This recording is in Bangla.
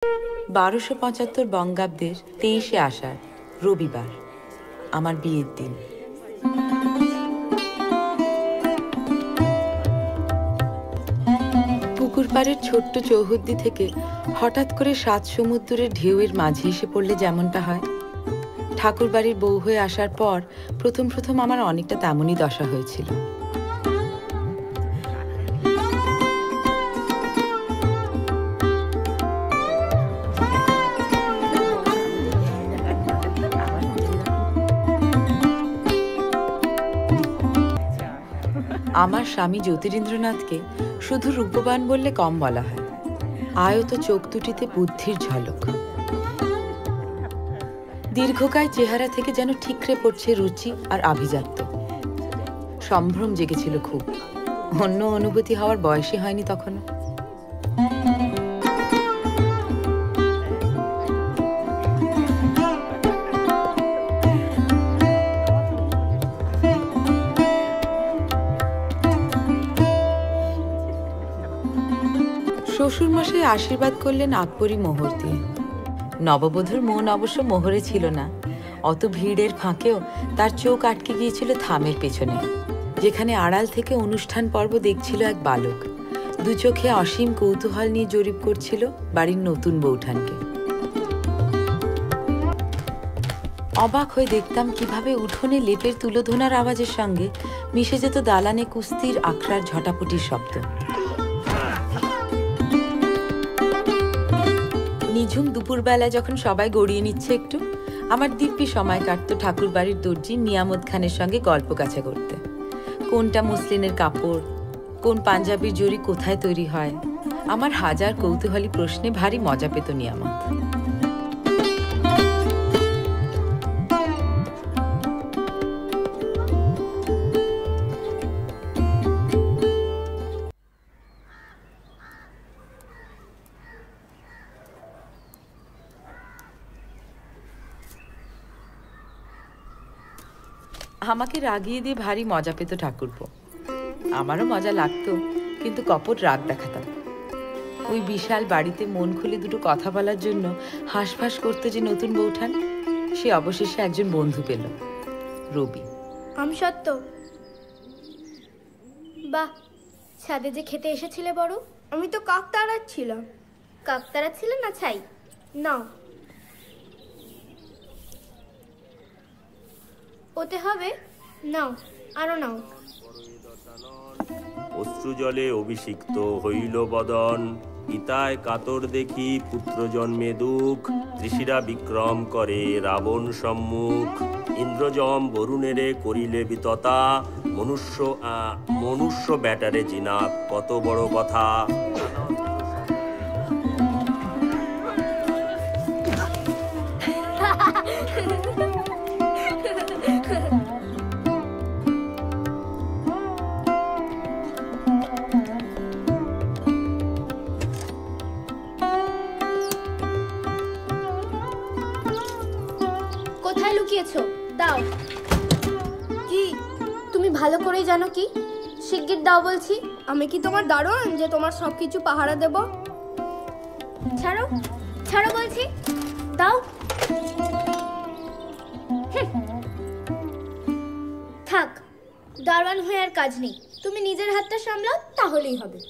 1275 বঙ্গাব্দের 23শে আষাঢ়, রবিবার, আমার বিয়ের দিন। পুকুর পাড়ের ছোট্ট চৌহদ্দি থেকে হঠাৎ করে 7 সমুদ্রের ঢেউয়ের মাঝে এসে পড়লে যেমনটা হয়, ঠাকুর বাড়ির বউ হয়ে আসার পর প্রথম প্রথম আমার অনেকটা তেমনই দশা হয়েছিল। আমার স্বামী জ্যোতিরিন্দ্রনাথকে শুধু রূপবান বললে কম বলা হয়। আয়ত চোখ দুটিতে বুদ্ধির ঝলক, দীর্ঘকায় চেহারা থেকে যেন ঠিকরে পড়ছে রুচি আর আভিজাত্য। সম্ভ্রম জেগেছিল খুব, অন্য অনুভূতি হওয়ার বয়সই হয়নি তখনও। শ্বশুরমশাই আশীর্বাদ করলেন আকবরী মোহর দিয়ে। নববধূর মন অবশ্য মোহরে ছিল না। অত ভিড়ের ফাঁকেও তার চোখ আটকে গিয়েছিল থামের পেছনে, যেখানে আড়াল থেকে অনুষ্ঠান পর্ব দেখছিল এক বালক। দু চোখে অসীম কৌতূহল নিয়ে জরিপ করছিল বাড়ির নতুন বৌঠানকে। অবাক হয়ে দেখতাম কিভাবে উঠোনে লেপের তুলোধনার আওয়াজের সঙ্গে মিশে যেত দালানে কুস্তির আখড়ার ঝটাপটির শব্দ। নিঝুম দুপুরবেলা যখন সবাই গড়িয়ে নিচ্ছে একটু, আমার দিব্যি সময় কাটতো ঠাকুর বাড়ির দর্জি নিয়ামত খানের সঙ্গে গল্প কাছা করতে। কোনটা মুসলিনের কাপড়, কোন পাঞ্জাবির জরি কোথায় তৈরি হয়, আমার হাজার কৌতূহলী প্রশ্নে ভারী মজা পেত নিয়ামত। আমাকে রাগিয়ে দিয়ে ভারী মজা পেত ঠাকুরপো। আমারও মজা লাগতো, কিন্তু কপট রাগ দেখাতাম। ওই বিশাল বাড়িতে মন খুলে দুটো কথা বলার জন্য হাঁসফাঁস করতো যে নতুন বৌঠান, সে অবশেষে একজন বন্ধু পেল, রবি। আমসত্ত্ব, বাহ, ছাদে যে খেতে এসেছিলে বড়। আমি তো কাক তাড়াচ্ছিলাম। কাক তাড়াচ্ছিলে না ছাই? নাও। ওতে হবে? নাও, আরো নাও। অশ্রু জলে অভিষিক্ত হইল বদন, ইতায় কাতর দেখি পুত্র জন্মে দুঃখ, ঋষিরা বিক্রম করে রাবণ সম্মুখ, ইন্দ্রজম বরুণেরে করিলে বিততা, মনুষ্য ব্যাটারে জিনাপ কত বড় কথা। কোথায় লুকিয়েছো? দাও। কি? তুমি ভালো করেই জানো কি? শিগগির দাও বলছি। আমি কি তোমার দারোয়ান যে তোমার সবকিছু পাহারা দেব? ছাড়ো, ছাড়ো বলছি, দাও। থাক, দারোয়ান হয়ে আর কাজ নেই। তুমি নিজের হাতটা সামলাও, তাহলেই হবে।